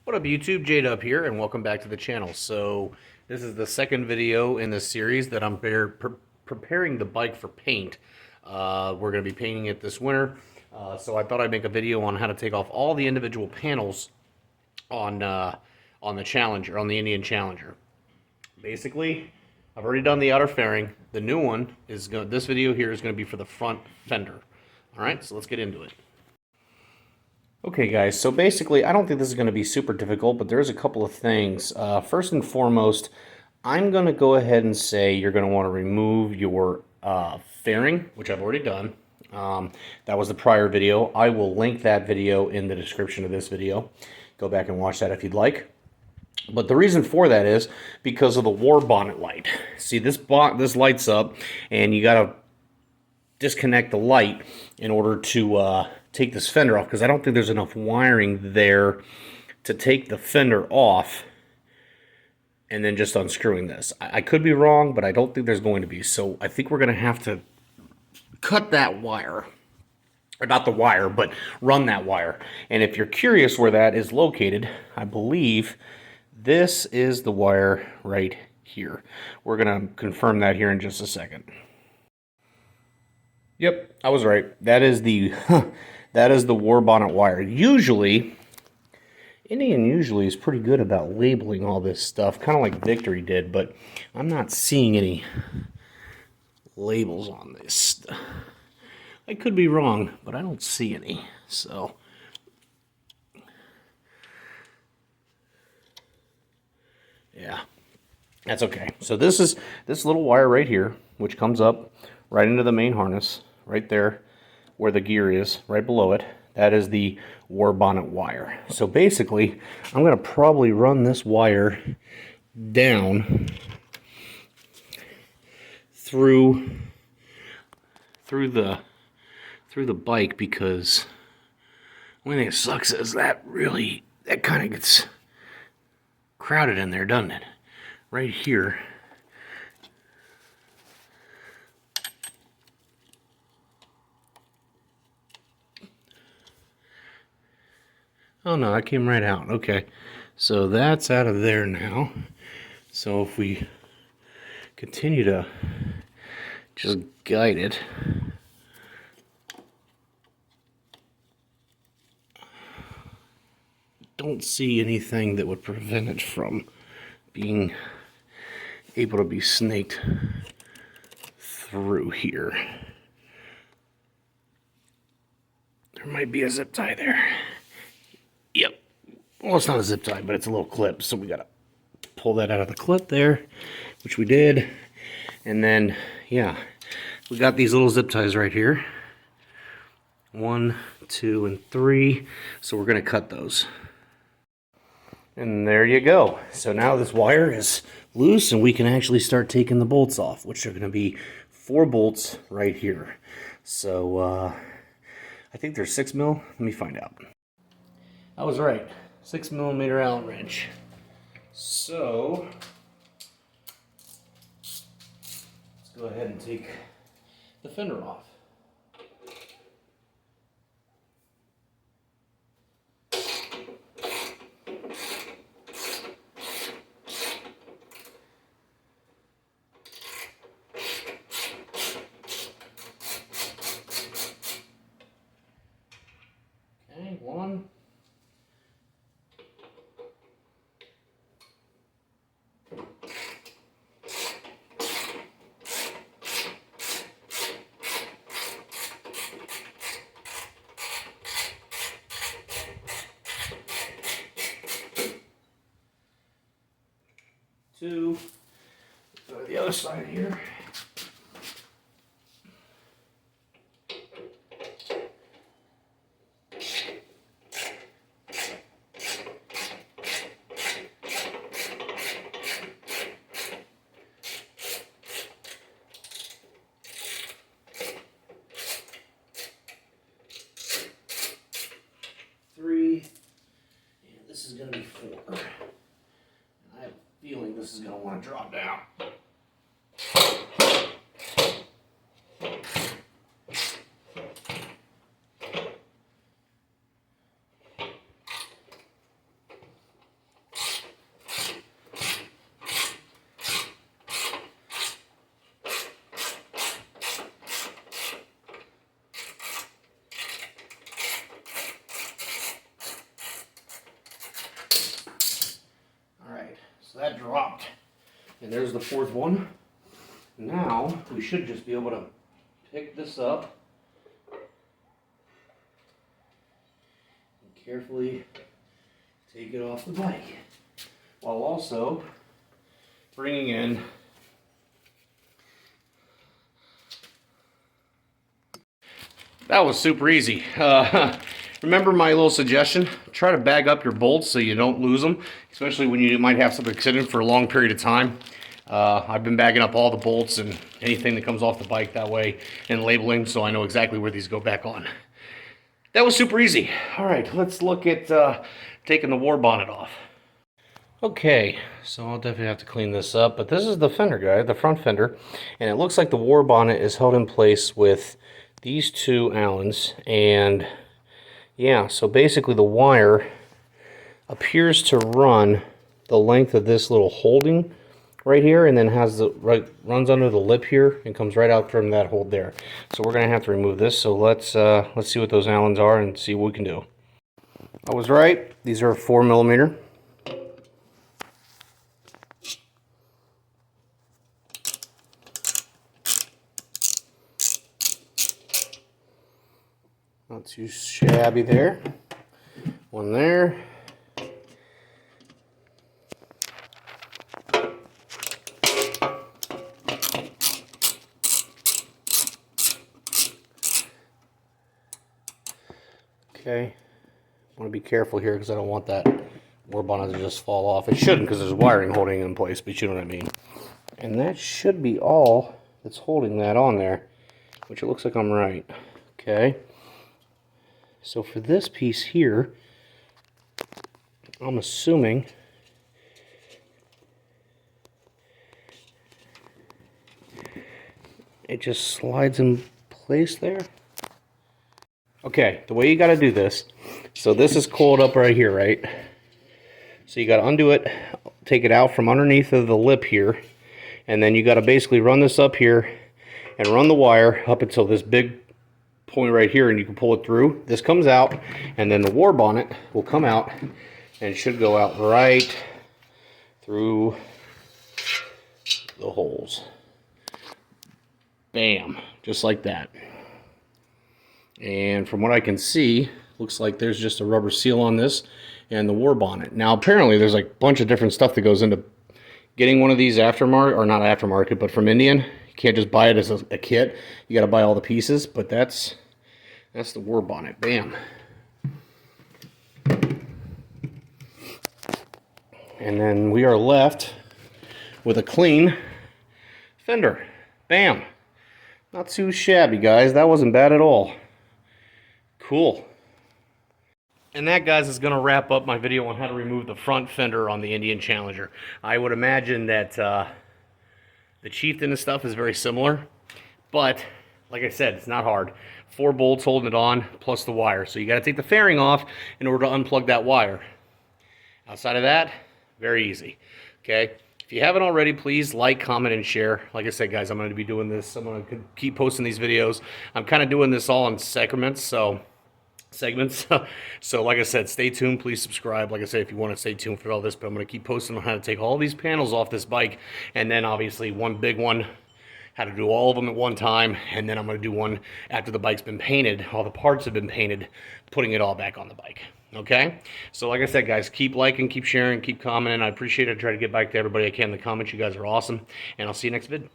What up YouTube, Jade up here, and welcome back to the channel. So this is the second video in this series that I'm preparing the bike for paint. We're going to be painting it this winter, so I thought I'd make a video on how to take off all the individual panels on the Challenger, on the Indian Challenger. Basically, I've already done the outer fairing. The new one is going. This video here is going to be for the front fender. All right, so let's get into it. Okay guys, so basically I don't think this is going to be super difficult, but there's a couple of things. First and foremost, I'm going to go ahead and say you're going to want to remove your fairing, which I've already done. That was the prior video. I will link that video in the description of this video. Go back and watch that if you'd like. But the reason for that is because of the war bonnet light. See, this lights up, and you got to disconnect the light in order to take this fender off, because I don't think there's enough wiring there to take the fender off and then just unscrewing this. I could be wrong, but I don't think there's going to be. So I think we're going to have to cut that wire. Or not the wire, but run that wire. And if you're curious where that is located, I believe this is the wire right here. We're going to confirm that here in just a second. Yep, I was right. That is the war bonnet wire. Usually, Indian usually is pretty good about labeling all this stuff, kind of like Victory did, but I'm not seeing any labels on this. I could be wrong, but I don't see any. So yeah, that's okay. So this little wire right here, which comes up right into the main harness, right there where the gear is, right below it. That is the war bonnet wire. So basically, I'm going to probably run this wire down through the bike, because the only thing that sucks is that kind of gets crowded in there, doesn't it? Right here. Oh no, that came right out. Okay, so that's out of there now. So if we continue to just guide it, don't see anything that would prevent it from being able to be snaked through here. There might be a zip tie there. Yep. Well, it's not a zip tie, but it's a little clip, so we gotta pull that out of the clip there, which we did. And then, yeah, we got these little zip ties right here. 1, 2, and 3. So we're gonna cut those. And there you go. So now this wire is loose, and we can actually start taking the bolts off, which are gonna be 4 bolts right here. So I think there's 6 mil. Let me find out. I was right. 6mm Allen wrench. So let's go ahead and take the fender off. Okay, 1. 2. Go to the other side here. This is going to be 4. And I have a feeling this is going to want to drop down. And there's the fourth one. Now we should just be able to pick this up and carefully take it off the bike, while also bringing in that was super easy. Remember my little suggestion? Try to bag up your bolts so you don't lose them, especially when you might have something sitting for a long period of time. I've been bagging up all the bolts and anything that comes off the bike that way and labeling, so I know exactly where these go back on. That was super easy. All right, let's look at taking the war bonnet off. Okay, so I'll definitely have to clean this up, but this is the fender guide, the front fender, and it looks like the war bonnet is held in place with these two Allens, and yeah, so basically the wire appears to run the length of this little holding right here, and then has the runs under the lip here and comes right out from that hold there. So we're gonna have to remove this. So let's see what those Allens are and see what we can do. I was right. These are 4mm. Not too shabby there. One there. Okay, I want to be careful here because I don't want that war bonnet to just fall off. It shouldn't because there's wiring holding it in place, but you know what I mean. And that should be all that's holding that on there, which it looks like I'm right. Okay, so for this piece here, I'm assuming it just slides in place there. Okay, the way you got to do this, so this is coiled up right here, right? So you got to undo it, take it out from underneath of the lip here, and then you got to basically run this up here and run the wire up until this big point right here, and you can pull it through. This comes out, and then the war bonnet will come out, and it should go out right through the holes. Bam, just like that. And from what I can see, looks like there's just a rubber seal on this and the war bonnet. Now apparently there's like a bunch of different stuff that goes into getting one of these aftermarket, or not aftermarket, but from Indian. You can't just buy it as a kit. You got to buy all the pieces, but that's the war bonnet. Bam. And then we are left with a clean fender. Bam. Not too shabby, guys. That wasn't bad at all. Cool. And that, guys, is going to wrap up my video on how to remove the front fender on the Indian Challenger. I would imagine that the Chieftain and stuff is very similar, but like I said, it's not hard. 4 bolts holding it on, plus the wire. So you got to take the fairing off in order to unplug that wire. Outside of that, very easy. Okay. If you haven't already, please like, comment, and share. Like I said, guys, I'm going to be doing this. I'm going to keep posting these videos. I'm kind of doing this all in segments, so like I said, stay tuned. Please subscribe. Like I said, if you want to stay tuned for all this, but I'm going to keep posting on how to take all these panels off this bike, and then obviously one big one, how to do all of them at one time, and then I'm going to do one after the bike's been painted, all the parts have been painted, putting it all back on the bike. Okay? So like I said, guys, keep liking, keep sharing, keep commenting. I appreciate it. I try to get back to everybody I can in the comments. You guys are awesome, and I'll see you next vid.